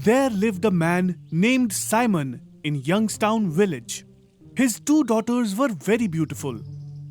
There lived a man named Simon in Youngstown village. His two daughters were very beautiful.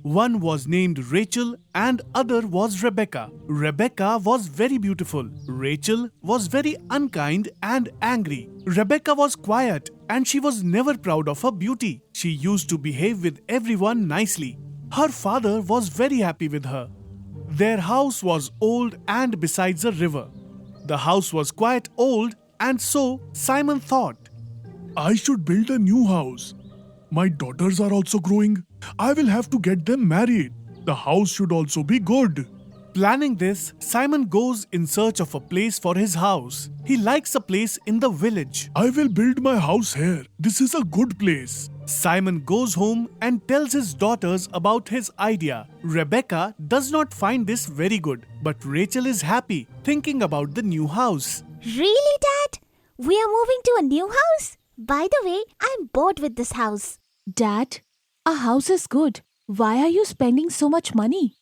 One was named Rachel and other was Rebecca. Rebecca was very beautiful. Rachel was very unkind and angry. Rebecca was quiet and she was never proud of her beauty. She used to behave with everyone nicely. Her father was very happy with her. Their house was old and besides a river. The house was quite old and so Simon thought, I should build a new house. My daughters are also growing. I will have to get them married. The house should also be good. Planning this, Simon goes in search of a place for his house. He likes a place in the village. I will build my house here. This is a good place. Simon goes home and tells his daughters about his idea. Rebecca does not find this very good, but Rachel is happy thinking about the new house. Really, Dad? We are moving to a new house? By the way, I'm bored with this house. Dad, a house is good. Why are you spending so much money?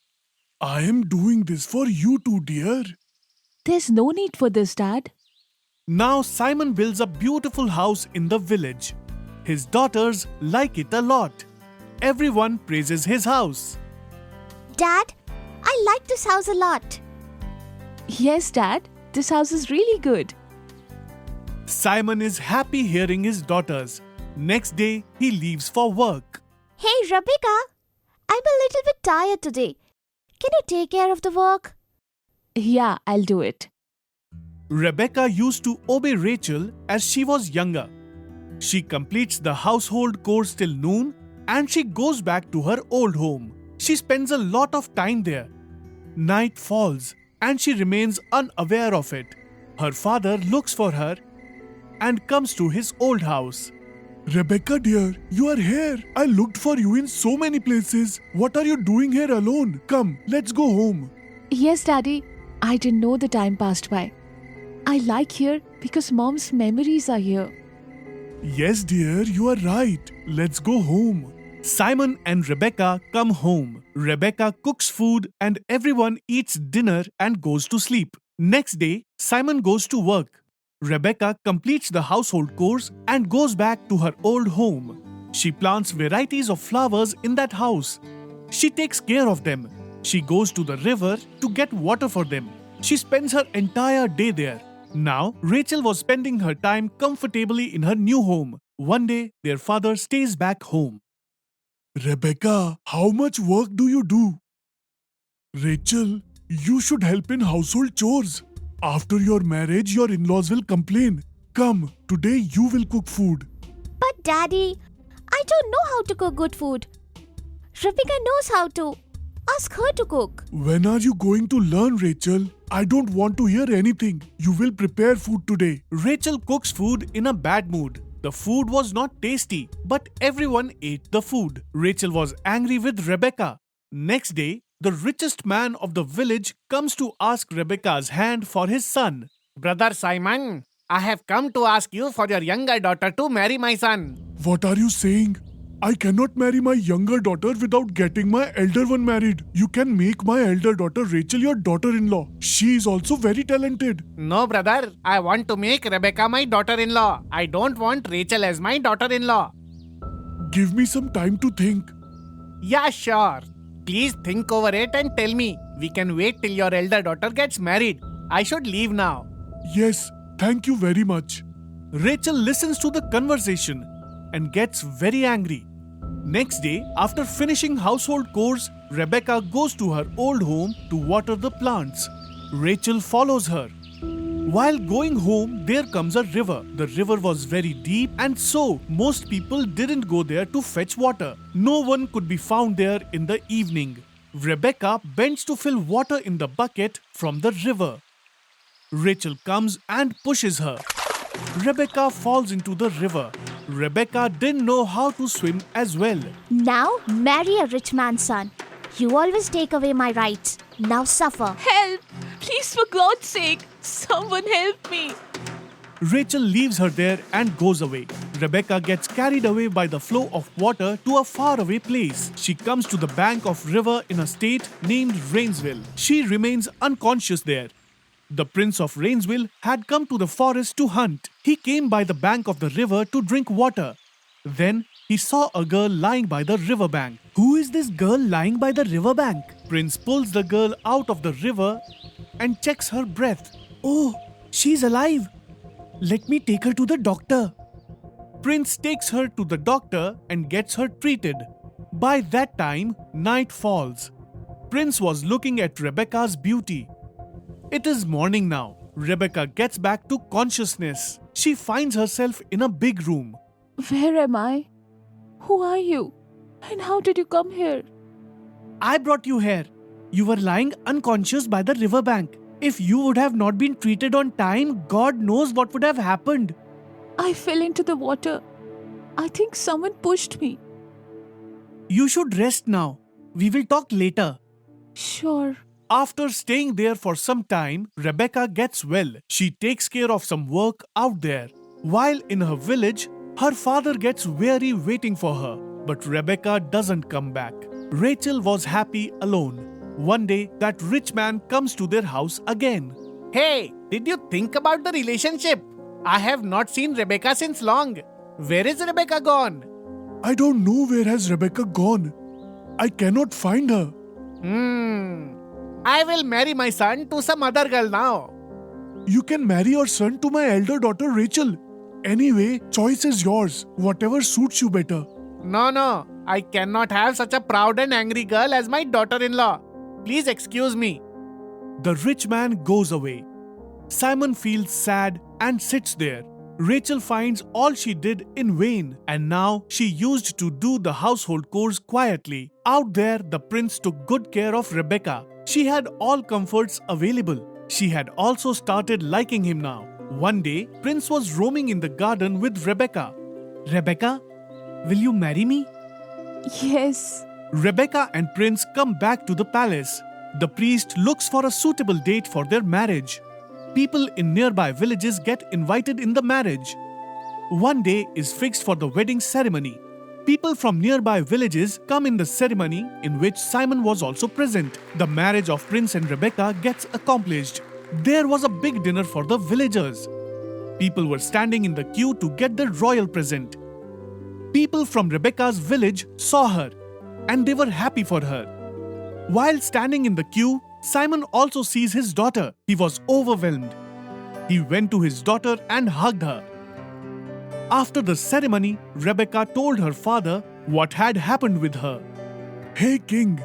I am doing this for you two, dear. There's no need for this, Dad. Now Simon builds a beautiful house in the village. His daughters like it a lot. Everyone praises his house. Dad, I like this house a lot. Yes, Dad, this house is really good. Simon is happy hearing his daughters. Next day, he leaves for work. Hey, Rebecca, I'm a little bit tired today. Can you take care of the work? Yeah, I'll do it. Rebecca used to obey Rachel as she was younger. She completes the household chores till noon and she goes back to her old home. She spends a lot of time there. Night falls and she remains unaware of it. Her father looks for her and comes to his old house. Rebecca, dear, you are here. I looked for you in so many places. What are you doing here alone? Come, let's go home. Yes, Daddy, I didn't know the time passed by. I like here because Mom's memories are here. Yes, dear, you are right. Let's go home. Simon and Rebecca come home. Rebecca cooks food and everyone eats dinner and goes to sleep. Next day, Simon goes to work. Rebecca completes the household chores and goes back to her old home. She plants varieties of flowers in that house. She takes care of them. She goes to the river to get water for them. She spends her entire day there. Now, Rachel was spending her time comfortably in her new home. One day, their father stays back home. Rebecca, how much work do you do? Rachel, you should help in household chores. After your marriage, your in-laws will complain. Come, today you will cook food. But Daddy, I don't know how to cook good food. Rebecca knows how to. Ask her to cook. When are you going to learn, Rachel? I don't want to hear anything. You will prepare food today. Rachel cooks food in a bad mood. The food was not tasty, but everyone ate the food. Rachel was angry with Rebecca. Next day, the richest man of the village comes to ask Rebecca's hand for his son. Brother Simon, I have come to ask you for your younger daughter to marry my son. What are you saying? I cannot marry my younger daughter without getting my elder one married. You can make my elder daughter Rachel your daughter-in-law. She is also very talented. No, brother. I want to make Rebecca my daughter-in-law. I don't want Rachel as my daughter-in-law. Give me some time to think. Yeah, sure. Please think over it and tell me. We can wait till your elder daughter gets married. I should leave now. Yes, thank you very much. Rachel listens to the conversation and gets very angry. Next day, after finishing household chores, Rebecca goes to her old home to water the plants. Rachel follows her. While going home, there comes a river. The river was very deep and so most people didn't go there to fetch water. No one could be found there in the evening. Rebecca bends to fill water in the bucket from the river. Rachel comes and pushes her. Rebecca falls into the river. Rebecca didn't know how to swim as well. Now marry a rich man's son. You always take away my rights. Now suffer. Help! Please, for God's sake, someone help me. Rachel leaves her there and goes away. Rebecca gets carried away by the flow of water to a faraway place. She comes to the bank of river in a state named Rainsville. She remains unconscious there. The Prince of Rainsville had come to the forest to hunt. He came by the bank of the river to drink water. Then he saw a girl lying by the riverbank. Who is this girl lying by the riverbank? Prince pulls the girl out of the river and checks her breath. Oh, she's alive. Let me take her to the doctor. Prince takes her to the doctor and gets her treated. By that time, night falls. Prince was looking at Rebecca's beauty. It is morning now. Rebecca gets back to consciousness. She finds herself in a big room. Where am I? Who are you? And how did you come here? I brought you here. You were lying unconscious by the riverbank. If you would have not been treated on time, God knows what would have happened. I fell into the water. I think someone pushed me. You should rest now. We will talk later. Sure. After staying there for some time, Rebecca gets well. She takes care of some work out there. While in her village, her father gets weary waiting for her. But Rebecca doesn't come back. Rachel was happy alone. One day, that rich man comes to their house again. Hey, did you think about the relationship? I have not seen Rebecca since long. Where is Rebecca gone? I don't know where has Rebecca gone. I cannot find her. I will marry my son to some other girl now. You can marry your son to my elder daughter Rachel. Anyway, choice is yours. Whatever suits you better. No, I cannot have such a proud and angry girl as my daughter-in-law. Please excuse me. The rich man goes away. Simon feels sad and sits there. Rachel finds all she did in vain, and now she used to do the household chores quietly. Out there, the prince took good care of Rebecca. She had all comforts available. She had also started liking him now. One day, Prince was roaming in the garden with Rebecca. Rebecca, will you marry me? Yes. Rebecca and Prince come back to the palace. The priest looks for a suitable date for their marriage. People in nearby villages get invited in the marriage. One day is fixed for the wedding ceremony. People from nearby villages come in the ceremony in which Simon was also present. The marriage of Prince and Rebecca gets accomplished. There was a big dinner for the villagers. People were standing in the queue to get the royal present. People from Rebecca's village saw her and they were happy for her. While standing in the queue, Simon also sees his daughter. He was overwhelmed. He went to his daughter and hugged her. After the ceremony, Rebecca told her father what had happened with her. Hey king,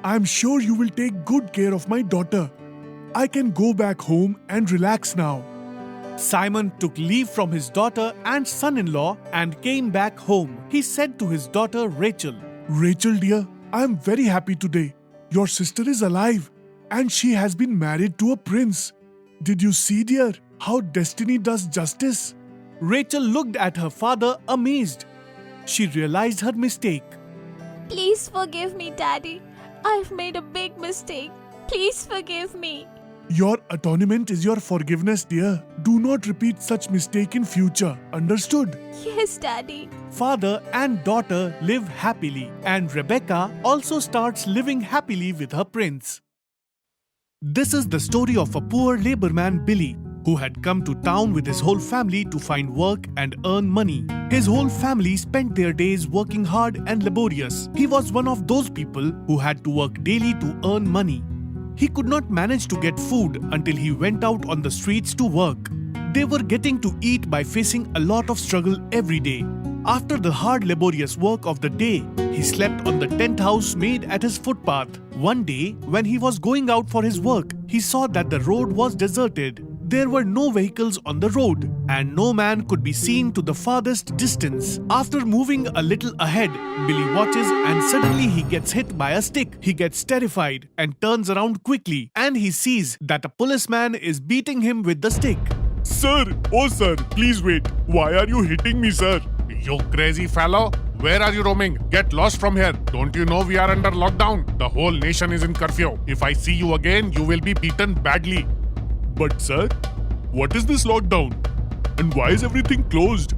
I'm sure you will take good care of my daughter. I can go back home and relax now. Simon took leave from his daughter and son-in-law and came back home. He said to his daughter Rachel, Rachel dear, I am very happy today. Your sister is alive and she has been married to a prince. Did you see, dear, how destiny does justice? Rachel looked at her father amazed. She realized her mistake. Please forgive me, Daddy. I've made a big mistake. Please forgive me. Your atonement is your forgiveness, dear. Do not repeat such mistake in future. Understood? Yes, Daddy. Father and daughter live happily, and Rebecca also starts living happily with her prince. This is the story of a poor laborman, Billy, who had come to town with his whole family to find work and earn money. His whole family spent their days working hard and laborious. He was one of those people who had to work daily to earn money. He could not manage to get food until he went out on the streets to work. They were getting to eat by facing a lot of struggle every day. After the hard laborious work of the day, he slept on the tent house made at his footpath. One day, when he was going out for his work, he saw that the road was deserted. There were no vehicles on the road, and no man could be seen to the farthest distance. After moving a little ahead, Billy watches and suddenly he gets hit by a stick. He gets terrified and turns around quickly, and he sees that a policeman is beating him with the stick. Sir, oh sir, please wait. Why are you hitting me, sir? You crazy fellow! Where are you roaming? Get lost from here. Don't you know we are under lockdown? The whole nation is in curfew. If I see you again, you will be beaten badly. But sir, what is this lockdown? And why is everything closed?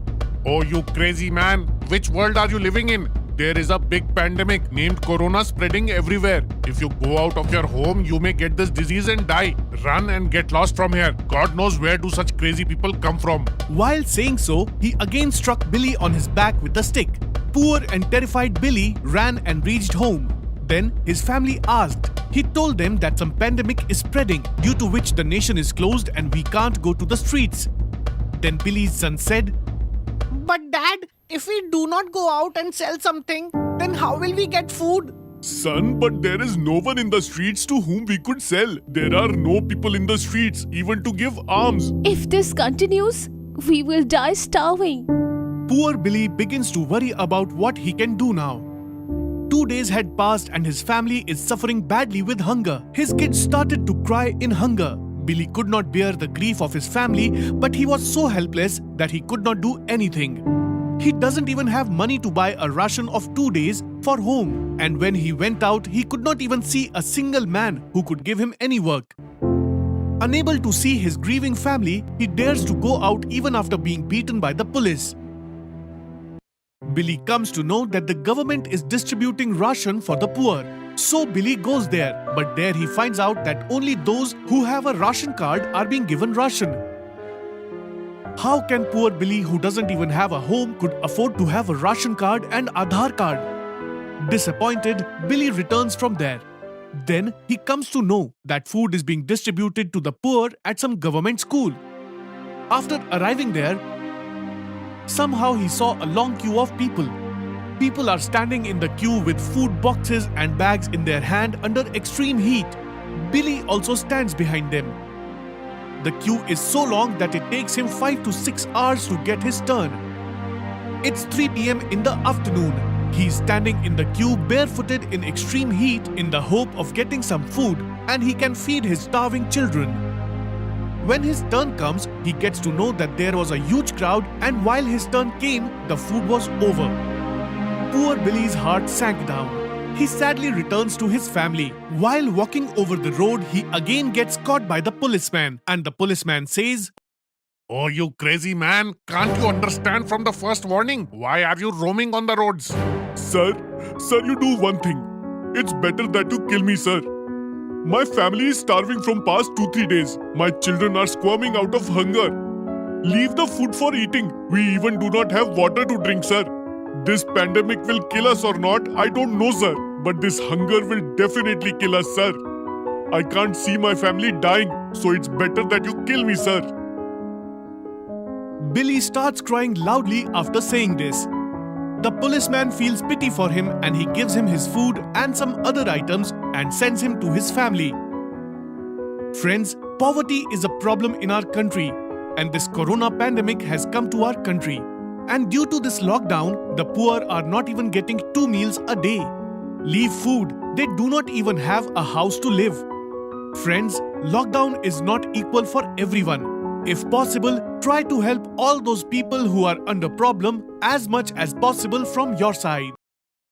Oh, you crazy man! Which world are you living in? There is a big pandemic named Corona spreading everywhere. If you go out of your home, you may get this disease and die. Run and get lost from here. God knows where do such crazy people come from. While saying so, he again struck Billy on his back with a stick. Poor and terrified Billy ran and reached home. Then his family asked. He told them that some pandemic is spreading, due to which the nation is closed and we can't go to the streets. Then Billy's son said, But Dad, if we do not go out and sell something, then how will we get food? Son, but there is no one in the streets to whom we could sell. There are no people in the streets even to give alms. If this continues, we will die starving. Poor Billy begins to worry about what he can do now. 2 days had passed and his family is suffering badly with hunger. His kids started to cry in hunger. Billy could not bear the grief of his family, but he was so helpless that he could not do anything. He doesn't even have money to buy a ration of 2 days for home. And when he went out, he could not even see a single man who could give him any work. Unable to see his grieving family, he dares to go out even after being beaten by the police. Billy comes to know that the government is distributing ration for the poor. So Billy goes there, but there he finds out that only those who have a ration card are being given ration. How can poor Billy, who doesn't even have a home, could afford to have a ration card and Aadhaar card? Disappointed, Billy returns from there. Then he comes to know that food is being distributed to the poor at some government school. After arriving there, somehow he saw a long queue of people. People are standing in the queue with food boxes and bags in their hand under extreme heat. Billy also stands behind them. The queue is so long that it takes him 5 to 6 hours to get his turn. It's 3 p.m. in the afternoon. He is standing in the queue barefooted in extreme heat in the hope of getting some food, and he can feed his starving children. When his turn comes, he gets to know that there was a huge crowd, and while his turn came, the food was over. Poor Billy's heart sank down. He sadly returns to his family. While walking over the road, he again gets caught by the policeman, and the policeman says, Oh, you crazy man. Can't you understand from the first warning? Why are you roaming on the roads? Sir, you do one thing. It's better that you kill me, sir. My family is starving from past 2-3 days. My children are squirming out of hunger. Leave the food for eating. We even do not have water to drink, sir. This pandemic will kill us or not, I don't know, sir. But this hunger will definitely kill us, sir. I can't see my family dying, so it's better that you kill me, sir. Billy starts crying loudly after saying this. The policeman feels pity for him and he gives him his food and some other items and sends him to his family. Friends, poverty is a problem in our country, and this corona pandemic has come to our country. And due to this lockdown, the poor are not even getting 2 meals a day. Leave food, they do not even have a house to live. Friends, lockdown is not equal for everyone. If possible, try to help all those people who are under problem as much as possible from your side.